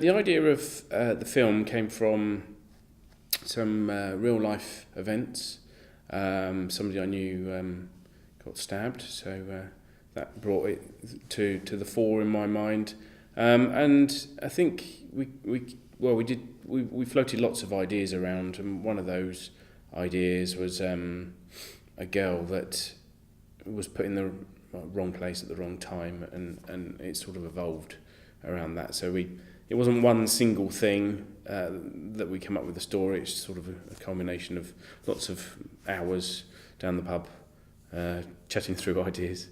The idea of the film came from some real-life events. Somebody I knew got stabbed, so that brought it to the fore in my mind. And I think we floated lots of ideas around, and one of those ideas was a girl that was put in the wrong place at the wrong time, and it sort of evolved around that. So it wasn't one single thing that we came up with the story. It's sort of a culmination of lots of hours down the pub chatting through ideas.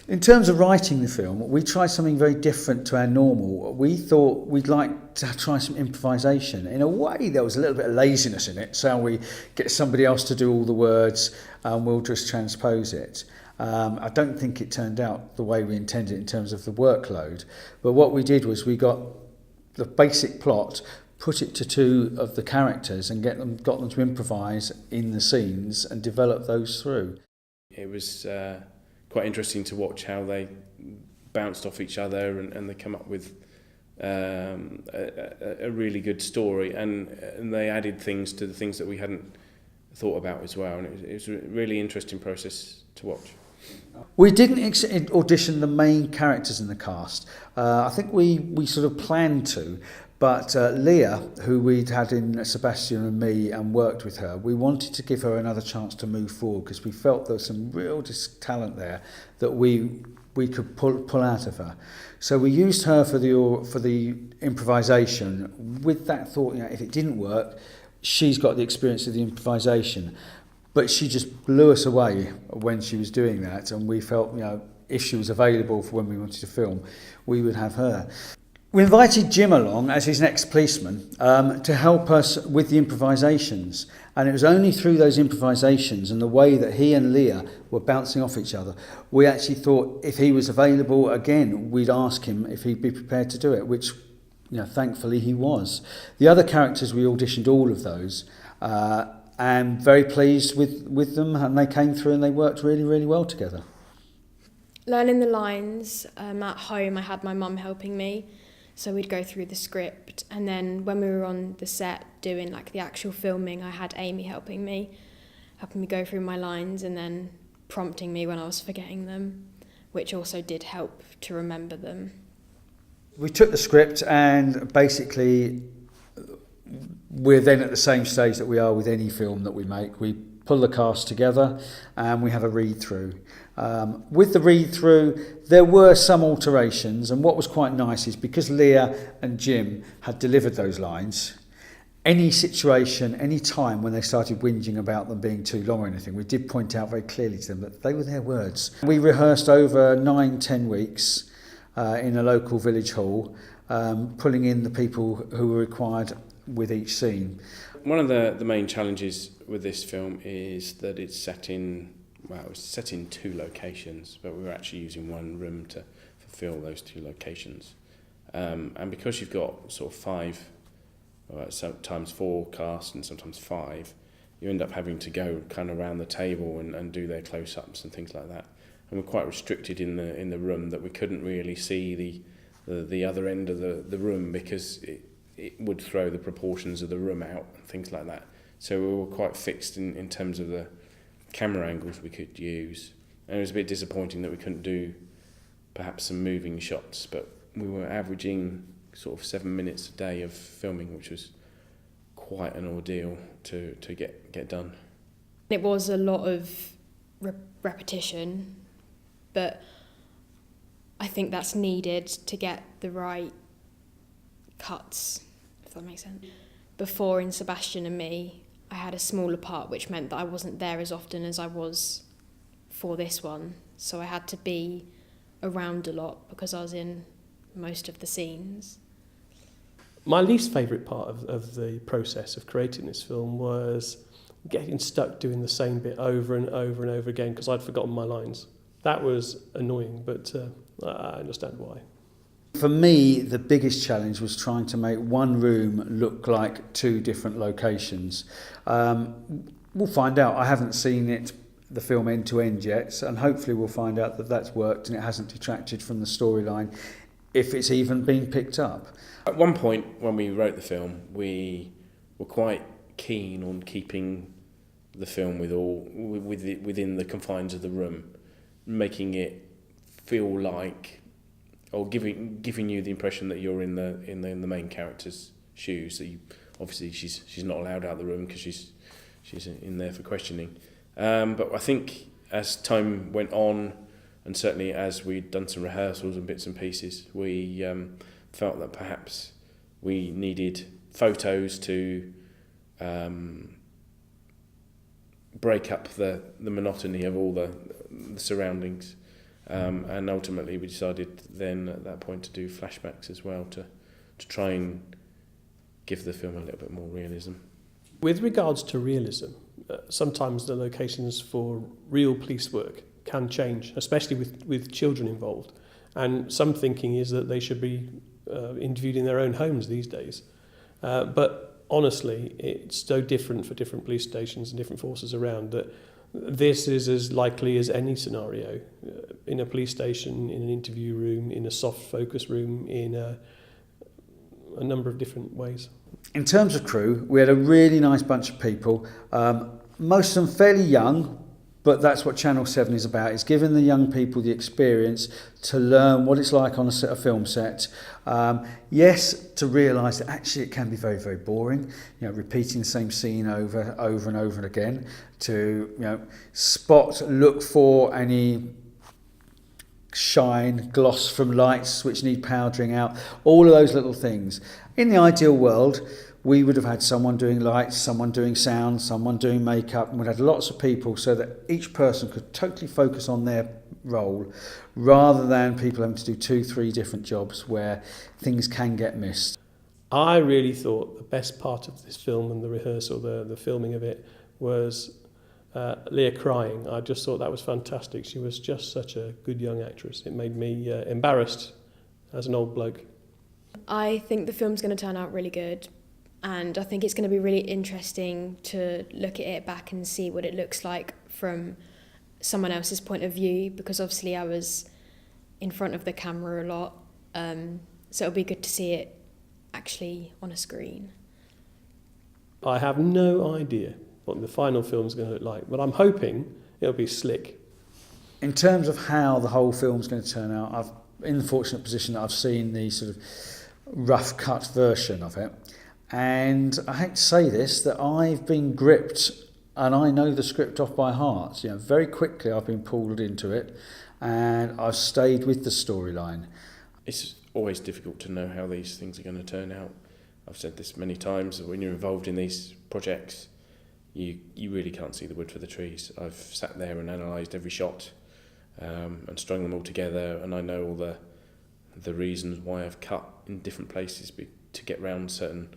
In terms of writing the film, we tried something very different to our normal. We thought we'd like to try some improvisation. In a way, there was a little bit of laziness in it. So we get somebody else to do all the words and we'll just transpose it. I don't think it turned out the way we intended in terms of the workload. But what we did was we got the basic plot, put it to two of the characters and got them to improvise in the scenes and develop those through. It was quite interesting to watch how they bounced off each other and they come up with a really good story, and they added things to the things that we hadn't thought about as well, and it was a really interesting process to watch. We didn't audition the main characters in the cast. I think we sort of planned to, but Leah, who we'd had in Sebastian and Me and worked with her, we wanted to give her another chance to move forward because we felt there was some real talent there that we could pull out of her. So we used her for the improvisation with that thought, if it didn't work, she's got the experience of the improvisation. But she just blew us away when she was doing that, and we felt, if she was available for when we wanted to film, we would have her. We invited Jim along as his next policeman to help us with the improvisations, and it was only through those improvisations and the way that he and Leah were bouncing off each other, we actually thought if he was available again, we'd ask him if he'd be prepared to do it, which thankfully he was. The other characters, we auditioned all of those, and very pleased with them, and they came through and they worked really, really well together. Learning the lines, at home I had my mum helping me, so we'd go through the script, and then when we were on the set doing the actual filming, I had Amy helping me go through my lines and then prompting me when I was forgetting them, which also did help to remember them. We took the script, and basically we're then at the same stage that we are with any film that we make. We pull the cast together and we have a read-through. With the read-through, there were some alterations, and what was quite nice is because Leah and Jim had delivered those lines, any situation, any time when they started whinging about them being too long or anything, we did point out very clearly to them that they were their words. We rehearsed over 9-10 weeks in a local village hall, pulling in the people who were required with each scene. One of the main challenges with this film is that it's set in two locations, but we were actually using one room to fulfill those two locations. And because you've got sort of sometimes 4 cast and sometimes 5, you end up having to go kind of around the table and do their close-ups and things like that. And we're quite restricted in the room that we couldn't really see the other end of the room because it would throw the proportions of the room out and things like that. So we were quite fixed in terms of the camera angles we could use. And it was a bit disappointing that we couldn't do perhaps some moving shots, but we were averaging sort of 7 minutes a day of filming, which was quite an ordeal to get done. It was a lot of repetition, but I think that's needed to get the right cuts, if that makes sense. Before in Sebastian and Me, I had a smaller part, which meant that I wasn't there as often as I was for this one. So I had to be around a lot because I was in most of the scenes. My least favourite part of the process of creating this film was getting stuck doing the same bit over and over and over again because I'd forgotten my lines. That was annoying, but I understand why. For me, the biggest challenge was trying to make one room look like 2 different locations. We'll find out. I haven't seen the film end to end yet, and hopefully we'll find out that that's worked and it hasn't detracted from the storyline. if it's even been picked up. At one point, when we wrote the film, we were quite keen on keeping the film within the confines of the room, making it feel like, or giving you the impression that you're in the main character's shoes. That you, obviously she's not allowed out of the room because she's in there for questioning. But I think as time went on, and certainly as we'd done some rehearsals and bits and pieces, we felt that perhaps we needed photos to break up the monotony of all the surroundings. And ultimately we decided then at that point to do flashbacks as well to try and give the film a little bit more realism. With regards to realism, sometimes the locations for real police work can change, especially with children involved. And some thinking is that they should be interviewed in their own homes these days. But honestly, it's so different for different police stations and different forces around that this is as likely as any scenario. In a police station, in an interview room, in a soft focus room, in a number of different ways. In terms of crew, we had a really nice bunch of people, most of them fairly young, but that's what Channel 7 is about, is giving the young people the experience to learn what it's like on a film set. Yes, to realise that actually it can be very, very boring, repeating the same scene over and over again, to look for any shine, gloss from lights which need powdering out, all of those little things. In the ideal world, we would have had someone doing lights, someone doing sound, someone doing makeup, and we'd had lots of people so that each person could totally focus on their role rather than people having to do 2-3 different jobs where things can get missed. I really thought the best part of this film and the rehearsal, the filming of it, was Leah crying. I just thought that was fantastic. She was just such a good young actress. It made me embarrassed as an old bloke. I think the film's going to turn out really good, and I think it's going to be really interesting to look at it back and see what it looks like from someone else's point of view, because obviously I was in front of the camera a lot, so it'll be good to see it actually on a screen. I have no idea what the final film's going to look like, but I'm hoping it'll be slick. In terms of how the whole film's going to turn out, I've in the fortunate position that I've seen the sort of rough cut version of it, and I hate to say this, that I've been gripped and I know the script off by heart. Very quickly I've been pulled into it and I've stayed with the storyline. It's always difficult to know how these things are going to turn out. I've said this many times, that when you're involved in these projects, you really can't see the wood for the trees. I've sat there and analysed every shot and strung them all together, and I know all the reasons why I've cut in different places to get round certain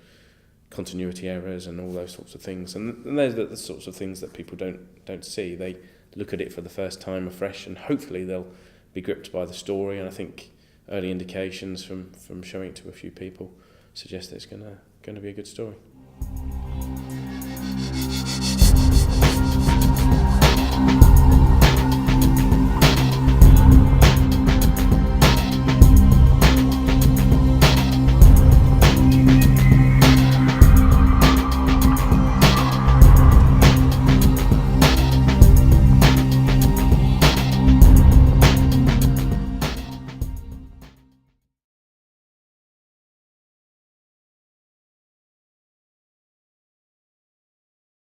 continuity errors and all those sorts of things. And those are the sorts of things that people don't see. They look at it for the first time afresh, and hopefully they'll be gripped by the story. And I think early indications from showing it to a few people suggest that it's going to be a good story.